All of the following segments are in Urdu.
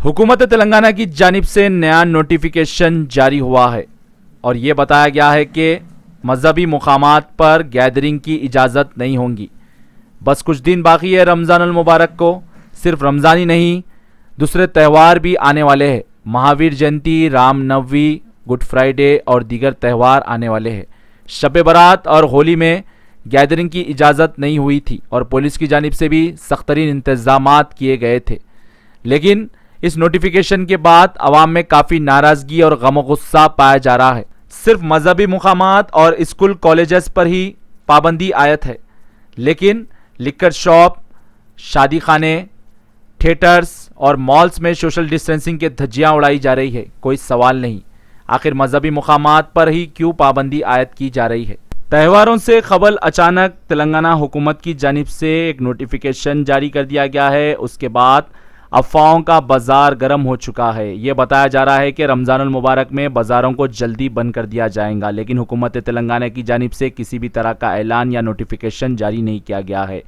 حکومت تلنگانہ کی جانب سے نیا نوٹیفیکیشن جاری ہوا ہے اور یہ بتایا گیا ہے کہ مذہبی مقامات پر گیدرنگ کی اجازت نہیں ہوگی۔ بس کچھ دن باقی ہے رمضان المبارک کو۔ صرف رمضان ہی نہیں، دوسرے تہوار بھی آنے والے ہیں۔ مہاویر جینتی، رام نومی، گڈ فرائیڈے اور دیگر تہوار آنے والے ہیں۔ شب برات اور ہولی میں گیدرنگ کی اجازت نہیں ہوئی تھی اور پولیس کی جانب سے بھی سخت ترین انتظامات کیے گئے تھے، لیکن اس نوٹیفیکیشن کے بعد عوام میں کافی ناراضگی اور غم و غصہ پایا جا رہا ہے۔ صرف مذہبی مقامات اور اسکول کالجز پر ہی پابندی عائد ہے، لیکن لیکر شاپ، شادی خانے، تھیٹرز اور مالز میں سوشل ڈسٹینسنگ کے دھجیاں اڑائی جا رہی ہے۔ کوئی سوال نہیں، آخر مذہبی مقامات پر ہی کیوں پابندی عائد کی جا رہی ہے؟ تہواروں سے قبل اچانک تلنگانہ حکومت کی جانب سے ایک نوٹیفیکیشن جاری کر دیا گیا ہے۔ اس کے بعد افواہوں کا بازار گرم ہو چکا ہے۔ یہ بتایا جا رہا ہے کہ رمضان المبارک میں بازاروں کو جلدی بند کر دیا جائے گا، لیکن حکومت تلنگانہ کی جانب سے کسی بھی طرح کا اعلان یا نوٹیفیکیشن جاری نہیں کیا گیا ہے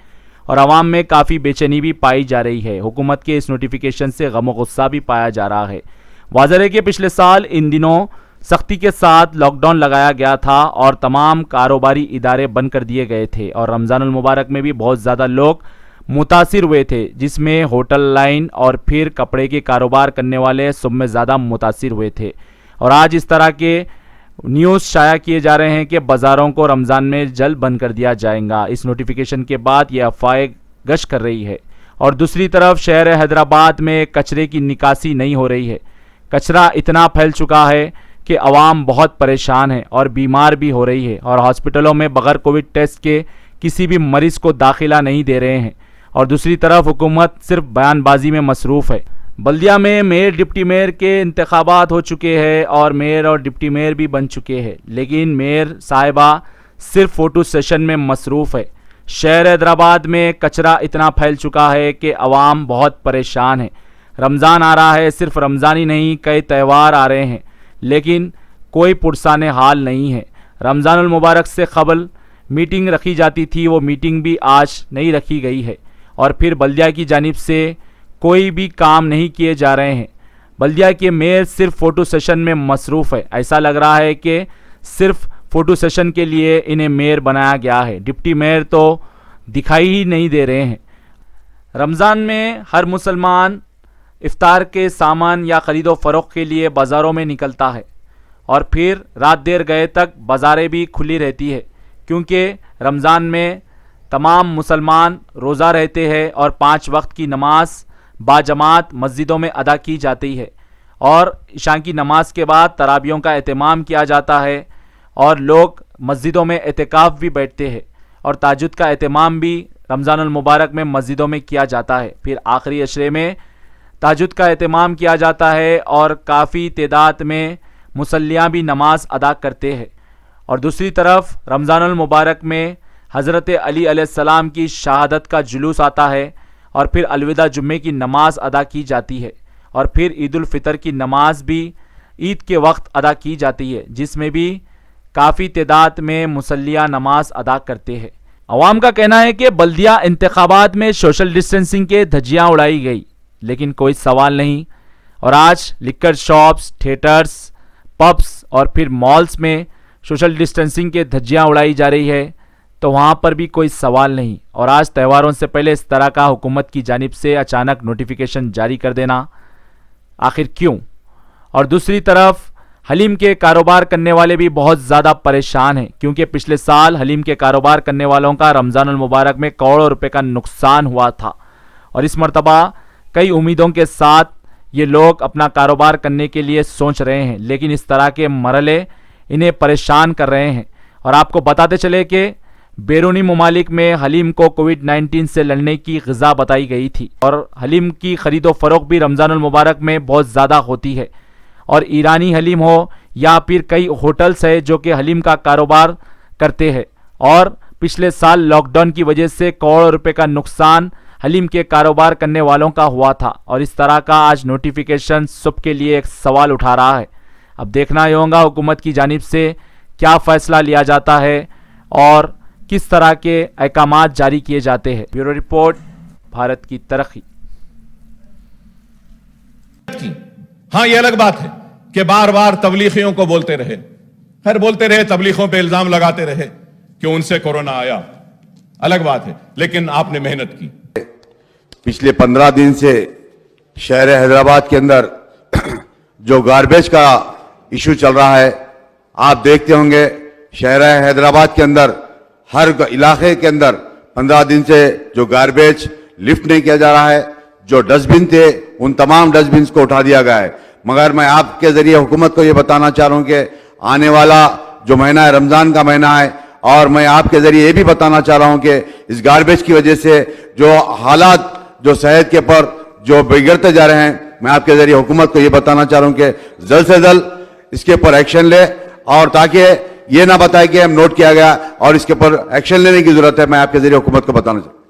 اور عوام میں کافی بے چینی بھی پائی جا رہی ہے۔ حکومت کے اس نوٹیفیکیشن سے غم و غصہ بھی پایا جا رہا ہے۔ واضح ہے کہ پچھلے سال ان دنوں سختی کے ساتھ لاک ڈاؤن لگایا گیا تھا اور تمام کاروباری ادارے بند کر دیے گئے تھے اور رمضان المبارک میں بھی بہت زیادہ لوگ متاثر ہوئے تھے، جس میں ہوٹل لائن اور پھر کپڑے کے کاروبار کرنے والے سب میں زیادہ متاثر ہوئے تھے۔ اور آج اس طرح کے نیوز شائع کیے جا رہے ہیں کہ بازاروں کو رمضان میں جلد بند کر دیا جائے گا۔ اس نوٹیفیکیشن کے بعد یہ افواہیں گشت کر رہی ہے اور دوسری طرف شہر حیدرآباد میں کچرے کی نکاسی نہیں ہو رہی ہے۔ کچرا اتنا پھیل چکا ہے کہ عوام بہت پریشان ہے اور بیمار بھی ہو رہی ہے اور ہاسپٹلوں میں بغیر کووڈ ٹیسٹ کے کسی بھی مریض کو داخلہ نہیں دے رہے ہیں، اور دوسری طرف حکومت صرف بیان بازی میں مصروف ہے۔ بلدیہ میں میئر ڈپٹی میئر کے انتخابات ہو چکے ہیں اور میئر اور ڈپٹی میئر بھی بن چکے ہیں، لیکن میئر صاحبہ صرف فوٹو سیشن میں مصروف ہے۔ شہر حیدرآباد میں کچرا اتنا پھیل چکا ہے کہ عوام بہت پریشان ہے۔ رمضان آ رہا ہے، صرف رمضان ہی نہیں کئی تہوار آ رہے ہیں، لیکن کوئی پرسان حال نہیں ہے۔ رمضان المبارک سے قبل میٹنگ رکھی جاتی تھی، وہ میٹنگ بھی آج نہیں رکھی گئی ہے، اور پھر بلدیہ کی جانب سے کوئی بھی کام نہیں کیے جا رہے ہیں۔ بلدیہ کے میئر صرف فوٹو سیشن میں مصروف ہے۔ ایسا لگ رہا ہے کہ صرف فوٹو سیشن کے لیے انہیں میئر بنایا گیا ہے۔ ڈپٹی میئر تو دکھائی ہی نہیں دے رہے ہیں۔ رمضان میں ہر مسلمان افطار کے سامان یا خرید و فروخت کے لیے بازاروں میں نکلتا ہے، اور پھر رات دیر گئے تک بازاریں بھی کھلی رہتی ہے، کیونکہ رمضان میں تمام مسلمان روزہ رہتے ہیں اور 5 وقت کی نماز باجماعت مسجدوں میں ادا کی جاتی ہے، اور عشاء کی نماز کے بعد تراویحوں کا اہتمام کیا جاتا ہے اور لوگ مسجدوں میں اعتکاف بھی بیٹھتے ہیں، اور تہجد کا اہتمام بھی رمضان المبارک میں مسجدوں میں کیا جاتا ہے۔ پھر آخری عشرے میں تہجد کا اہتمام کیا جاتا ہے اور کافی تعداد میں مصلیاں بھی نماز ادا کرتے ہیں۔ اور دوسری طرف رمضان المبارک میں حضرت علی علیہ السلام کی شہادت کا جلوس آتا ہے، اور پھر الوداع جمعے کی نماز ادا کی جاتی ہے، اور پھر عید الفطر کی نماز بھی عید کے وقت ادا کی جاتی ہے، جس میں بھی کافی تعداد میں مصلیاں نماز ادا کرتے ہیں۔ عوام کا کہنا ہے کہ بلدیہ انتخابات میں سوشل ڈسٹینسنگ کے دھجیاں اڑائی گئی، لیکن کوئی سوال نہیں، اور آج لیکر شاپس، تھیٹرز، پبس اور پھر مالز میں سوشل ڈسٹینسنگ کے دھجیاں اڑائی جا رہی ہے، تو وہاں پر بھی کوئی سوال نہیں۔ اور آج تہواروں سے پہلے اس طرح کا حکومت کی جانب سے اچانک نوٹیفیکیشن جاری کر دینا آخر کیوں؟ اور دوسری طرف حلیم کے کاروبار کرنے والے بھی بہت زیادہ پریشان ہیں، کیونکہ پچھلے سال حلیم کے کاروبار کرنے والوں کا رمضان المبارک میں کروڑوں روپے کا نقصان ہوا تھا، اور اس مرتبہ کئی امیدوں کے ساتھ یہ لوگ اپنا کاروبار کرنے کے لیے سوچ رہے ہیں، لیکن اس طرح کے مرحلے انہیں پریشان کر رہے ہیں۔ اور آپ کو بتاتے چلے کہ بیرونی ممالک میں حلیم کو کووڈ-19 سے لڑنے کی غذا بتائی گئی تھی، اور حلیم کی خرید و فروخت بھی رمضان المبارک میں بہت زیادہ ہوتی ہے، اور ایرانی حلیم ہو یا پھر کئی ہوٹلز ہیں جو کہ حلیم کا کاروبار کرتے ہیں، اور پچھلے سال لاک ڈاؤن کی وجہ سے کروڑوں روپے کا نقصان حلیم کے کاروبار کرنے والوں کا ہوا تھا، اور اس طرح کا آج نوٹیفیکیشن سب کے لیے ایک سوال اٹھا رہا ہے۔ اب دیکھنا یہ ہوگا حکومت کی جانب سے کیا فیصلہ لیا جاتا ہے اور کس طرح کے احکامات جاری کیے جاتے ہیں۔ بیورو رپورٹ، بھارت کی ترقی۔ محنت کی. ہاں یہ الگ بات ہے کہ بار بار تبلیغیوں کو بولتے رہے, خیر بولتے رہے, تبلیغوں پہ الزام لگاتے رہے کہ ان سے کورونا آیا, الگ بات ہے, لیکن آپ نے محنت کی. پچھلے 15 دن سے شہر حیدرآباد کے اندر جو گاربیج کا ایشو چل رہا ہے, آپ دیکھتے ہوں گے شہر حیدرآباد کے اندر ہر علاقے کے اندر 15 دن سے جو گاربیج لفٹ نہیں کیا جا رہا ہے. جو ڈسٹ بن تھے ان تمام ڈسٹ بنس کو اٹھا دیا گیا ہے. مگر میں آپ کے ذریعے حکومت کو یہ بتانا چاہ رہا ہوں کہ آنے والا جو مہینہ ہے رمضان کا مہینہ ہے, اور میں آپ کے ذریعے یہ بھی بتانا چاہ رہا ہوں کہ اس گاربیج کی وجہ سے جو حالات جو صحت کے پر جو بگڑتے جا رہے ہیں, میں آپ کے ذریعے حکومت کو یہ بتانا چاہ رہا ہوں کہ جلد سے جلد اس کے اوپر ایکشن لے, اور تاکہ یہ نہ بتائے کہ ہم نوٹ کیا گیا اور اس کے اوپر ایکشن لینے کی ضرورت ہے. میں آپ کے ذریعے حکومت کو بتانا چاہتا ہوں.